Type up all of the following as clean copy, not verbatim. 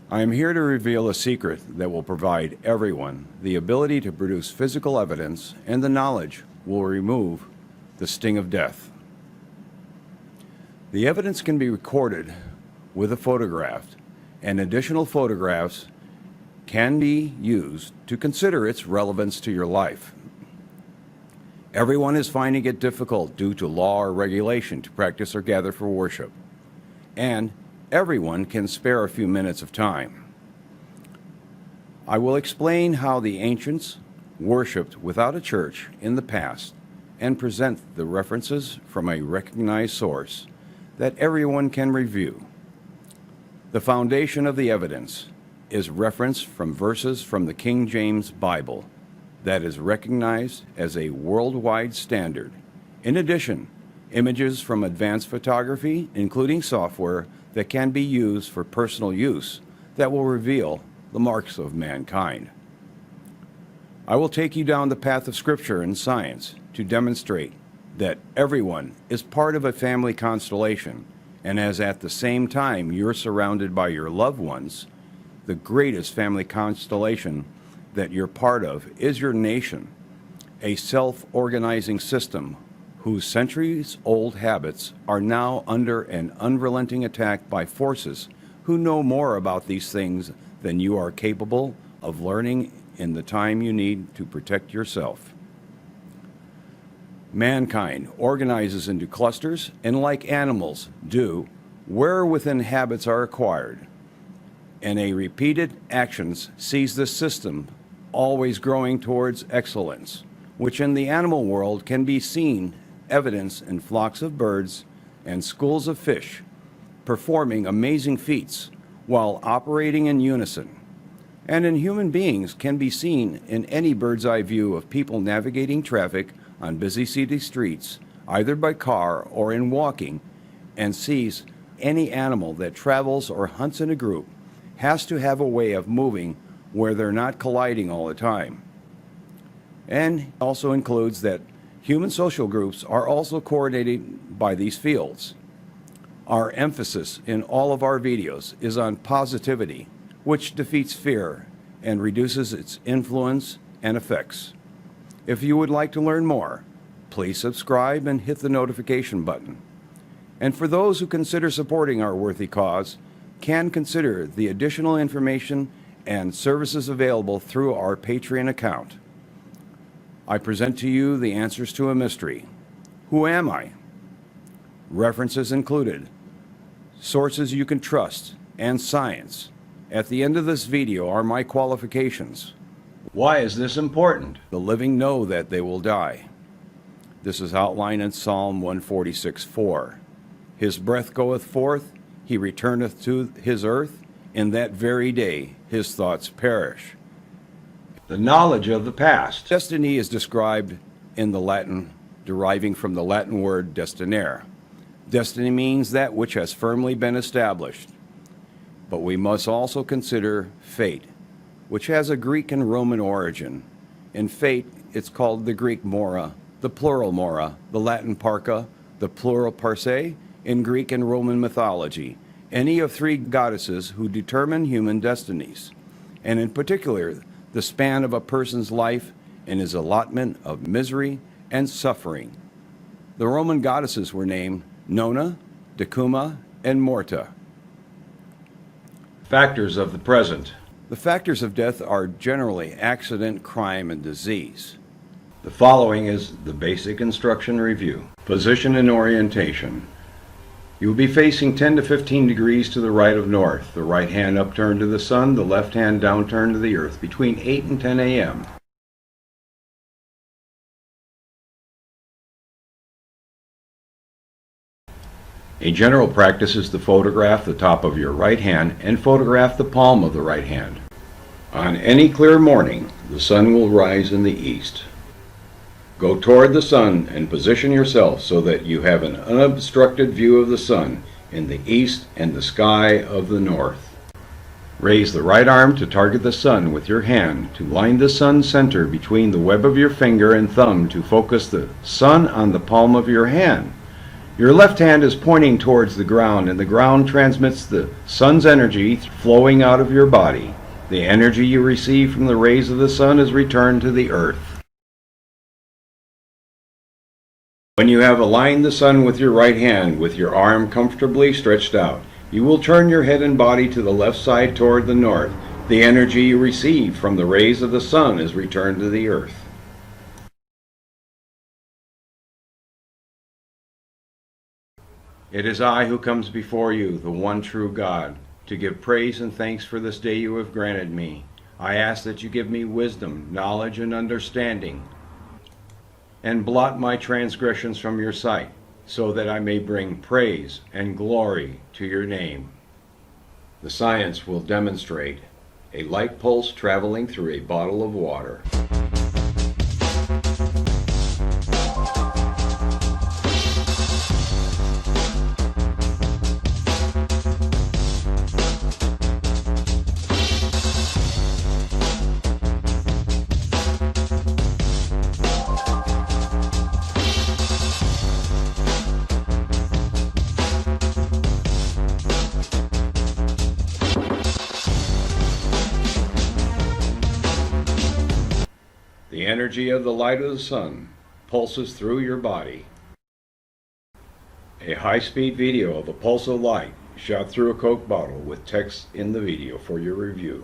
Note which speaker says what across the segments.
Speaker 1: I am here to reveal a secret that will provide everyone the ability to produce physical evidence, and the knowledge will remove the sting of death. The evidence can be recorded with a photograph, and additional photographs can be used to consider its relevance to your life. Everyone is finding it difficult due to law or regulation to practice or gather for worship, and everyone can spare a few minutes of time. I will explain how the ancients worshipped without a church in the past and present the references from a recognized source that everyone can review. The foundation of the evidence is reference from verses from the King James Bible that is recognized as a worldwide standard. In addition, images from advanced photography, including software that can be used for personal use, that will reveal the marks of mankind. I will take you down the path of Scripture and science to demonstrate that everyone is part of a family constellation, and as at the same time you're surrounded by your loved ones, the greatest family constellation that you're part of is your nation, a self-organizing system whose centuries-old habits are now under an unrelenting attack by forces who know more about these things than you are capable of learning in the time you need to protect yourself. Mankind organizes into clusters, and like animals do, wherewithin habits are acquired, and a repeated actions sees this system always growing towards excellence, which in the animal world can be seen evidence in flocks of birds and schools of fish performing amazing feats while operating in unison. And in human beings can be seen in any bird's eye view of people navigating traffic on busy city streets, either by car or in walking, and sees any animal that travels or hunts in a group has to have a way of moving where they're not colliding all the time. And also includes that human social groups are also coordinated by these fields. Our emphasis in all of our videos is on positivity, which defeats fear and reduces its influence and effects. If you would like to learn more, please subscribe and hit the notification button. And for those who consider supporting our worthy cause, can consider the additional information and services available through our Patreon account. I present to you the answers to a mystery. Who am I? References included, sources you can trust, and science. At the end of this video are my qualifications. Why is this important? The living know that they will die. This is outlined in Psalm 146:4. His breath goeth forth, he returneth to his earth, in that very day his thoughts perish. The knowledge of the past. Destiny is described in the Latin, deriving from the Latin word destinare. Destiny means that which has firmly been established. But we must also consider fate, which has a Greek and Roman origin. In fate, it's called the Greek mora, the plural mora, the Latin parca, the plural parse, in Greek and Roman mythology, any of three goddesses who determine human destinies, and in particular, the span of a person's life and his allotment of misery and suffering. The Roman goddesses were named Nona, Decuma, and Morta. Factors of the present. The factors of death are generally accident, crime, and disease. The following is the basic instruction review. Position and orientation. You will be facing 10 to 15 degrees to the right of north, the right hand upturned to the sun, the left hand downturned to the earth, between 8 and 10 a.m. A general practice is to photograph the top of your right hand and photograph the palm of the right hand. On any clear morning, the sun will rise in the east. Go toward the sun and position yourself so that you have an unobstructed view of the sun in the east and the sky of the north. Raise the right arm to target the sun with your hand to line the sun center between the web of your finger and thumb to focus the sun on the palm of your hand. Your left hand is pointing towards the ground, and the ground transmits the sun's energy flowing out of your body. The energy you receive from the rays of the sun is returned to the earth. When you have aligned the sun with your right hand, with your arm comfortably stretched out, you will turn your head and body to the left side toward the north. The energy you receive from the rays of the sun is returned to the earth. It is I who comes before you, the one true God, to give praise and thanks for this day you have granted me. I ask that you give me wisdom, knowledge, and understanding, and blot my transgressions from your sight, so that I may bring praise and glory to your name. The science will demonstrate a light pulse traveling through a bottle of water. The energy of the light of the sun pulses through your body. A high-speed video of a pulse of light shot through a Coke bottle with text in the video for your review.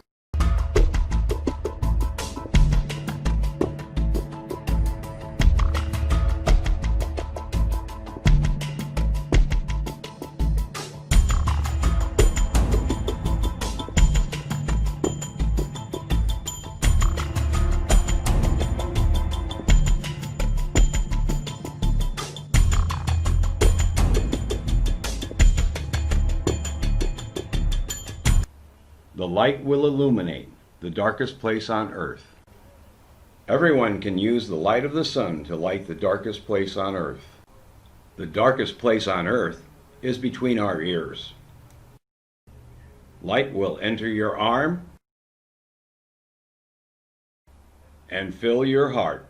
Speaker 1: The light will illuminate the darkest place on earth. Everyone can use the light of the sun to light the darkest place on earth. The darkest place on earth is between our ears. Light will enter your arm and fill your heart.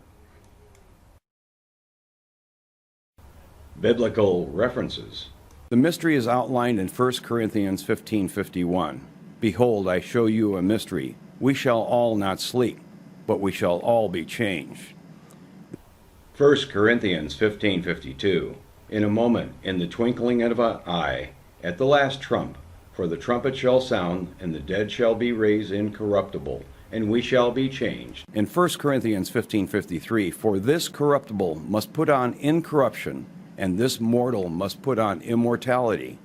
Speaker 1: Biblical references. The mystery is outlined in 1 Corinthians 15:51. Behold, I show you a mystery. We shall all not sleep, but we shall all be changed. 1 Corinthians 15:52. In a moment, in the twinkling of an eye, at the last trump, for the trumpet shall sound, and the dead shall be raised incorruptible, and we shall be changed. In 1 Corinthians 15:53, for this corruptible must put on incorruption, and this mortal must put on immortality.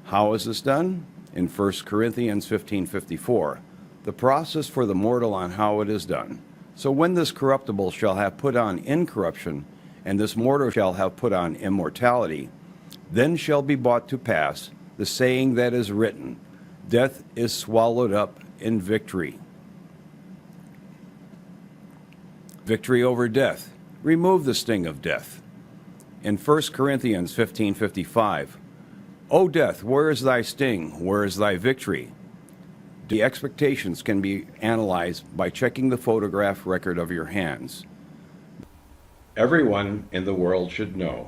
Speaker 1: How is this done? In 1 Corinthians 15:54, the process for the mortal on how it is done. So when this corruptible shall have put on incorruption, and this mortal shall have put on immortality, then shall be brought to pass the saying that is written, death is swallowed up in victory. Victory over death. Remove the sting of death. In 1 Corinthians 15:55, O death, where is thy sting? Where is thy victory? The expectations can be analyzed by checking the photograph record of your hands. Everyone in the world should know.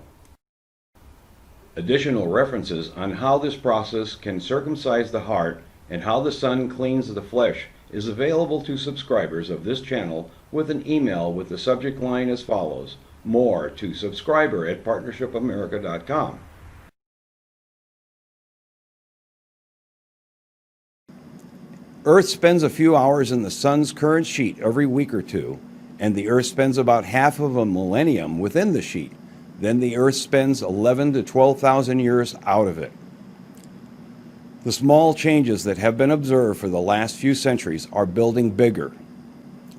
Speaker 1: Additional references on how this process can circumcise the heart and how the sun cleans the flesh is available to subscribers of this channel with an email with the subject line as follows: more to subscriber@partnershipamerica.com. Earth spends a few hours in the sun's current sheet every week or two, and the Earth spends about half of a millennium within the sheet. Then the Earth spends 11 to 12,000 years out of it. The small changes that have been observed for the last few centuries are building bigger.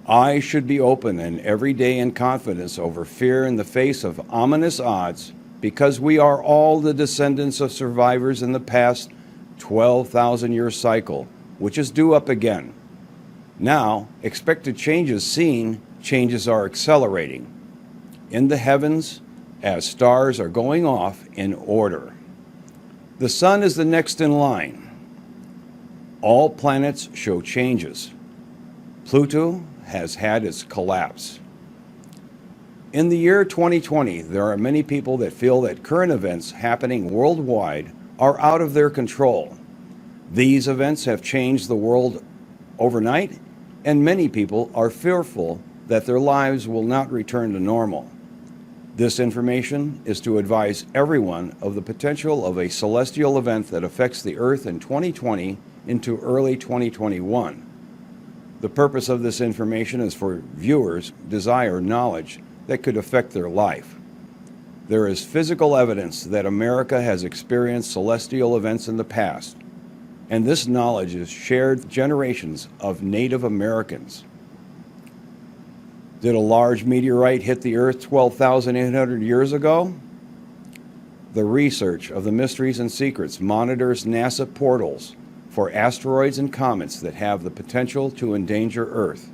Speaker 1: Eyes should be open and every day in confidence over fear in the face of ominous odds, because we are all the descendants of survivors in the past 12,000-year cycle, which is due up again. Now, expected changes seen, changes are accelerating. In the heavens, as stars are going off in order. The sun is the next in line. All planets show changes. Pluto has had its collapse. In the year 2020, there are many people that feel that current events happening worldwide are out of their control. These events have changed the world overnight, and many people are fearful that their lives will not return to normal. This information is to advise everyone of the potential of a celestial event that affects the Earth in 2020 into early 2021. The purpose of this information is for viewers desire knowledge that could affect their life. There is physical evidence that America has experienced celestial events in the past, and this knowledge is shared generations of Native Americans. Did a large meteorite hit the Earth 12,800 years ago? The research of the mysteries and secrets monitors NASA portals for asteroids and comets that have the potential to endanger Earth.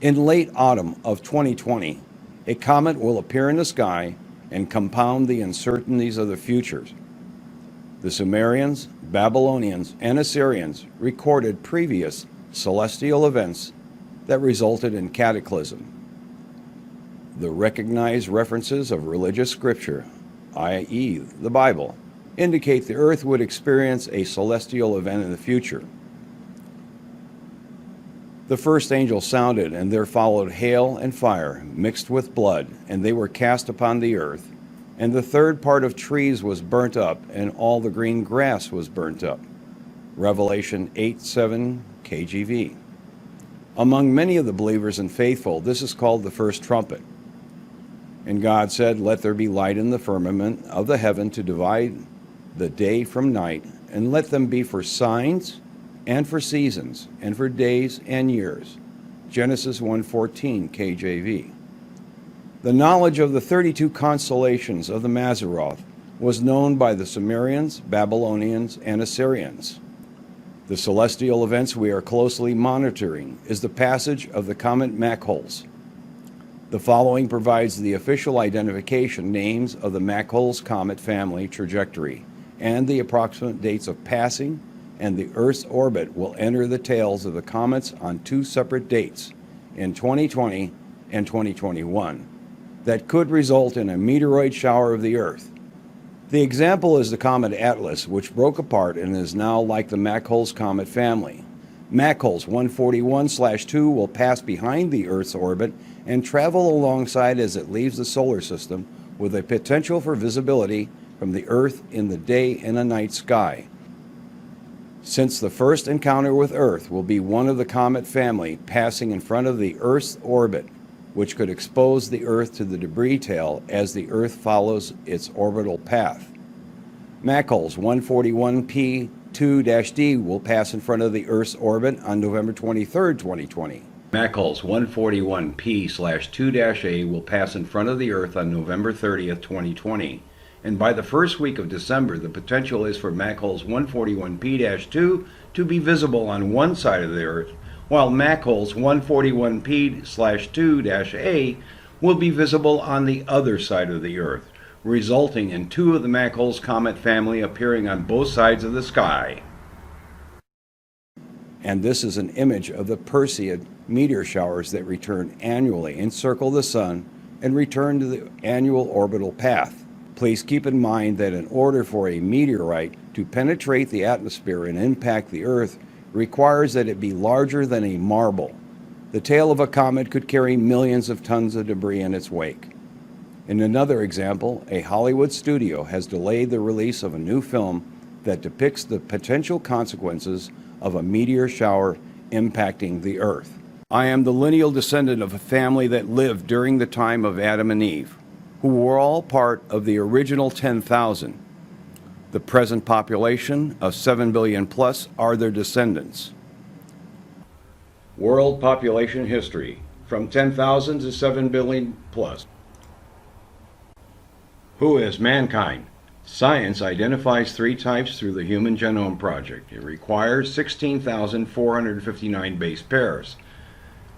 Speaker 1: In late autumn of 2020, a comet will appear in the sky and compound the uncertainties of the future. The Sumerians, Babylonians, and Assyrians recorded previous celestial events that resulted in cataclysm. The recognized references of religious scripture, i.e., the Bible, indicate the Earth would experience a celestial event in the future. The first angel sounded, and there followed hail and fire mixed with blood, and they were cast upon the earth. And the third part of trees was burnt up, and all the green grass was burnt up. Revelation 8:7 KJV. Among many of the believers and faithful, this is called the first trumpet. And God said, "Let there be light in the firmament of the heaven to divide the day from night, and let them be for signs and for seasons and for days and years." Genesis 1:14 KJV. The knowledge of the 32 constellations of the Mazzaroth was known by the Sumerians, Babylonians, and Assyrians. The celestial events we are closely monitoring is the passage of the comet Mach-Holes. The following provides the official identification names of the Mach-Holes comet family trajectory and the approximate dates of passing, and the Earth's orbit will enter the tails of the comets on two separate dates, in 2020 and 2021, that could result in a meteoroid shower of the Earth. The example is the comet Atlas, which broke apart and is now like the Mach-Holes comet family. Mach-Holes 141/2 will pass behind the Earth's orbit and travel alongside as it leaves the solar system, with a potential for visibility from the Earth in the day and a night sky. Since the first encounter with Earth will be one of the comet family passing in front of the Earth's orbit, which could expose the Earth to the debris tail as the Earth follows its orbital path. Mach-Holes 141P2-D will pass in front of the Earth's orbit on November 23, 2020. Mach-Holes 141P/2-A will pass in front of the Earth on November 30th, 2020. And by the first week of December, the potential is for Mach-Holes 141P-2 to be visible on one side of the Earth, while Mach-Holes 141P/2-A will be visible on the other side of the Earth, resulting in two of the Mach-Holes comet family appearing on both sides of the sky. And this is an image of the Perseid meteor showers that return annually, encircle the Sun, and return to the annual orbital path. Please keep in mind that in order for a meteorite to penetrate the atmosphere and impact the Earth requires that it be larger than a marble. The tail of a comet could carry millions of tons of debris in its wake. In another example, a Hollywood studio has delayed the release of a new film that depicts the potential consequences of a meteor shower impacting the Earth. I am the lineal descendant of a family that lived during the time of Adam and Eve, who were all part of the original 10,000. The present population of 7 billion plus are their descendants. World population history, from 10,000 to 7 billion plus. Who is mankind? Science identifies three types through the Human Genome Project. It requires 16,459 base pairs.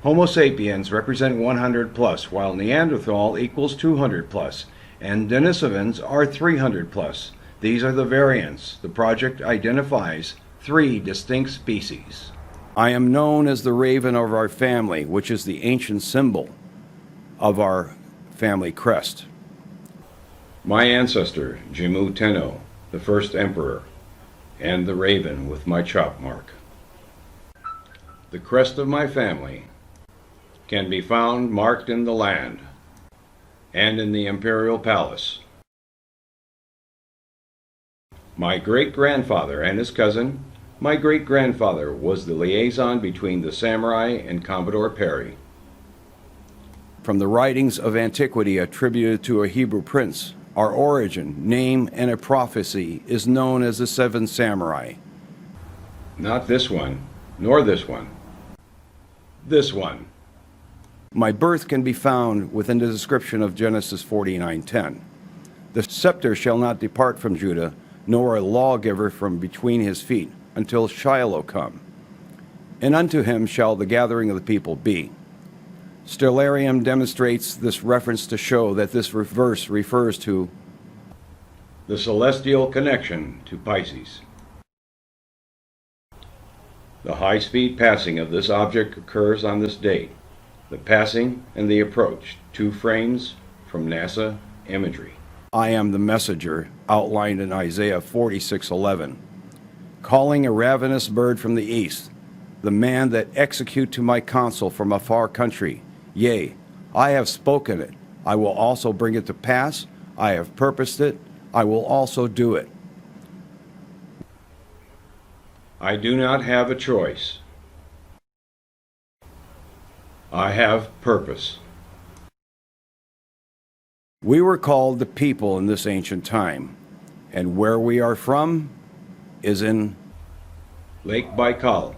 Speaker 1: Homo sapiens represent 100 plus, while Neanderthal equals 200 plus, and Denisovans are 300 plus. These are the variants. The project identifies three distinct species. I am known as the raven of our family, which is the ancient symbol of our family crest. My ancestor, Jimmu Tenno, the first emperor, and the raven with my chop mark. The crest of my family can be found marked in the land and in the imperial palace. My great-grandfather and his cousin, my great-grandfather, was the liaison between the samurai and Commodore Perry. From the writings of antiquity attributed to a Hebrew prince, our origin, name, and a prophecy is known as the Seven Samurai. Not this one, nor this one. This one. My birth can be found within the description of Genesis 49:10. The scepter shall not depart from Judah, nor a lawgiver from between his feet, until Shiloh come. And unto him shall the gathering of the people be. Stellarium demonstrates this reference to show that this verse refers to the celestial connection to Pisces. The high-speed passing of this object occurs on this date. The passing and the approach, 2 frames from NASA imagery. I am the messenger outlined in Isaiah 46:11, calling a ravenous bird from the east, the man that execute to my counsel from a far country. Yea, I have spoken it, I will also bring it to pass, I have purposed it, I will also do it. I do not have a choice. I have purpose. We were called the people in this ancient time, and where we are from is in Lake Baikal.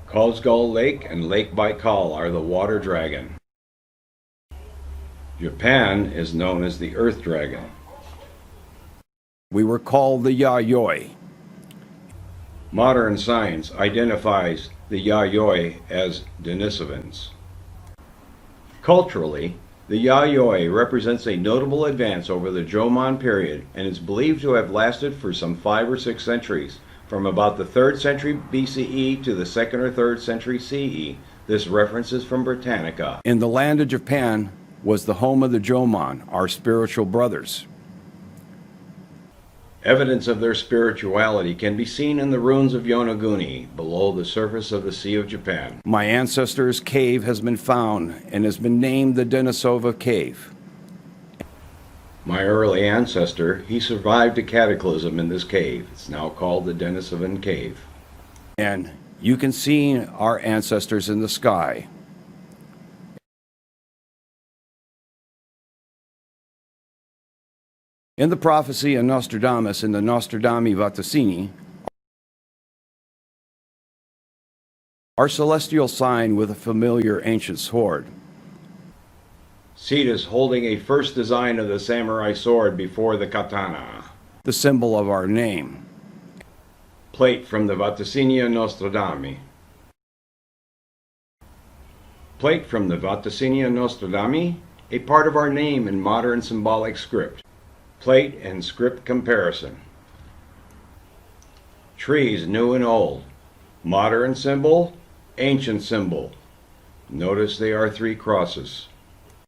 Speaker 1: Kozgal Lake and Lake Baikal are the water dragon. Japan is known as the earth dragon. We were called the Yayoi. Modern science identifies the Yayoi as Denisovans. Culturally, the Yayoi represents a notable advance over the Jomon period and is believed to have lasted for some 5 or 6 centuries, from about the 3rd century BCE to the 2nd or 3rd century CE. This reference is from Britannica. In the land of Japan was the home of the Jomon, our spiritual brothers. Evidence of their spirituality can be seen in the ruins of Yonaguni, below the surface of the Sea of Japan. My ancestor's cave has been found and has been named the Denisova Cave. My early ancestor, he survived a cataclysm in this cave. It's now called the Denisovan Cave. And you can see our ancestors in the sky. In the prophecy of Nostradamus in the Nostradami Vaticini, our celestial sign with a familiar ancient sword. Cetus holding a first design of the samurai sword before the katana. The symbol of our name. Plate from the Vaticinia Nostradami. Plate from the Vaticinia Nostradami, a part of our name in modern symbolic script. Plate and script comparison. Trees new and old. Modern symbol, ancient symbol. Notice they are 3 crosses.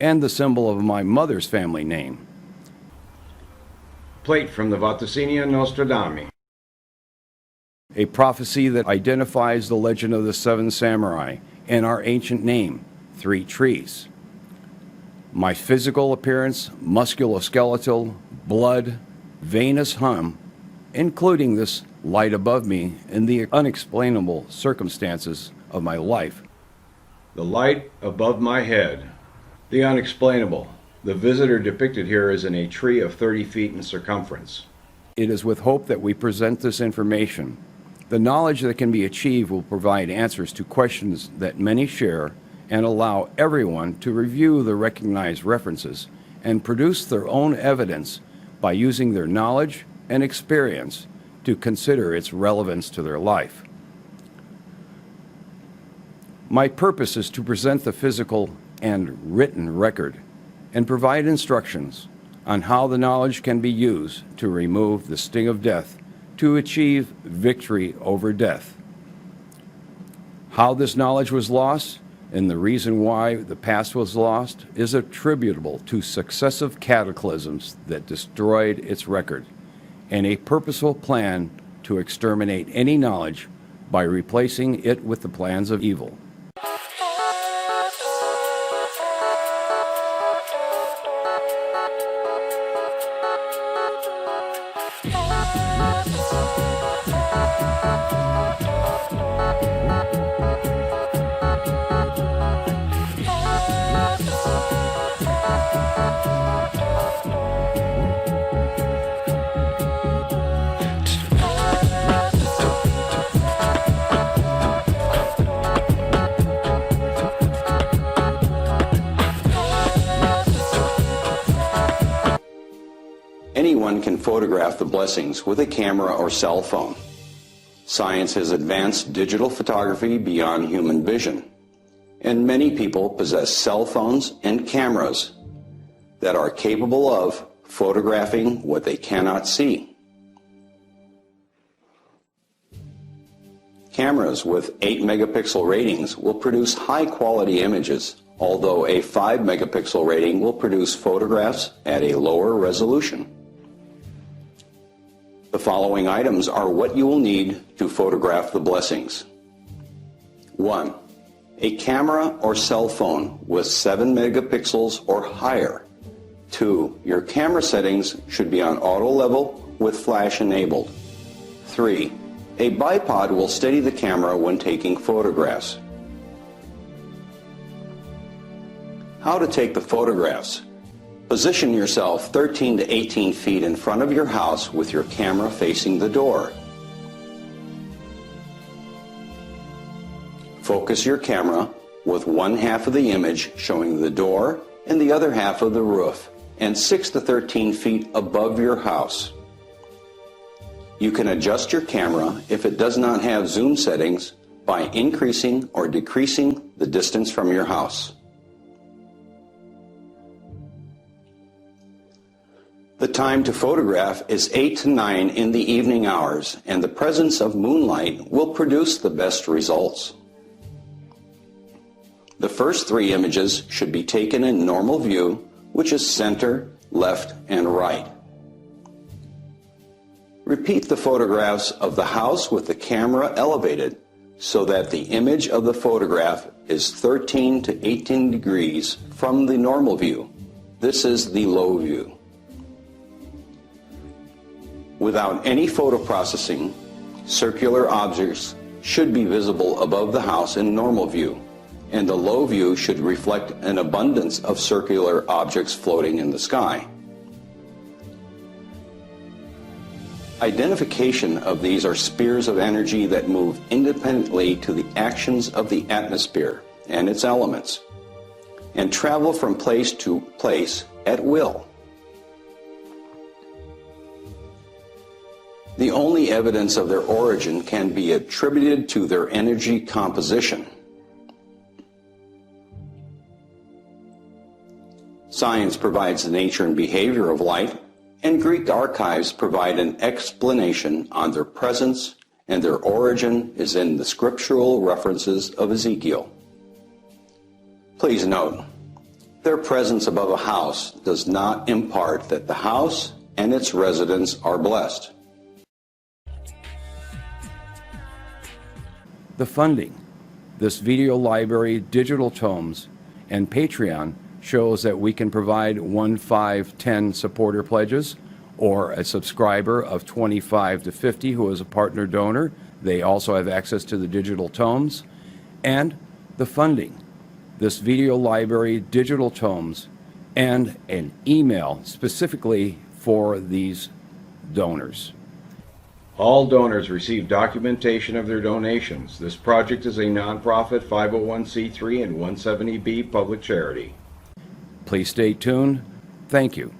Speaker 1: And the symbol of my mother's family name. Plate from the Vaticinia Nostradami. A prophecy that identifies the legend of the 7 samurai and our ancient name, 3 trees. My physical appearance, musculoskeletal, blood, venous hum, including this light above me in the unexplainable circumstances of my life. The light above my head, the unexplainable. The visitor depicted here is in a tree of 30 feet in circumference. It is with hope that we present this information. The knowledge that can be achieved will provide answers to questions that many share and allow everyone to review the recognized references and produce their own evidence by using their knowledge and experience to consider its relevance to their life. My purpose is to present the physical and written record and provide instructions on how the knowledge can be used to remove the sting of death to achieve victory over death. How this knowledge was lost and the reason why the past was lost is attributable to successive cataclysms that destroyed its record, and a purposeful plan to exterminate any knowledge by replacing it with the plans of evil.
Speaker 2: Anyone can photograph the blessings with a camera or cell phone. Science has advanced digital photography beyond human vision, and many people possess cell phones and cameras that are capable of photographing what they cannot see. Cameras with 8 megapixel ratings will produce high-quality images, although a 5 megapixel rating will produce photographs at a lower resolution. The following items are what you will need to photograph the blessings. 1. A camera or cell phone with 7 megapixels or higher. 2. Your camera settings should be on auto level with flash enabled. 3. A bipod will steady the camera when taking photographs. How to take the photographs. Position yourself 13 to 18 feet in front of your house with your camera facing the door. Focus your camera with one half of the image showing the door and the other half of the roof, and 6 to 13 feet above your house. You can adjust your camera if it does not have zoom settings by increasing or decreasing the distance from your house. The time to photograph is 8 to 9 in the evening hours, and the presence of moonlight will produce the best results. The first 3 images should be taken in normal view, which is center, left, and right. Repeat the photographs of the house with the camera elevated so that the image of the photograph is 13 to 18 degrees from the normal view. This is the low view. Without any photo processing, circular objects should be visible above the house in normal view, and the low view should reflect an abundance of circular objects floating in the sky. Identification of these are spheres of energy that move independently to the actions of the atmosphere and its elements, and travel from place to place at will. The only evidence of their origin can be attributed to their energy composition. Science provides the nature and behavior of light, and Greek archives provide an explanation on their presence, and their origin is in the scriptural references of Ezekiel. Please note, their presence above a house does not impart that the house and its residents are blessed.
Speaker 1: The funding. This video library, digital tomes, and Patreon shows that we can provide 1, 5, 10 supporter pledges, or a subscriber of 25 to 50 who is a partner donor. They also have access to the digital tomes. And the funding. This video library, digital tomes, and an email specifically for these donors. All donors receive documentation of their donations. This project is a nonprofit 501c3 and 170B public charity. Please stay tuned. Thank you.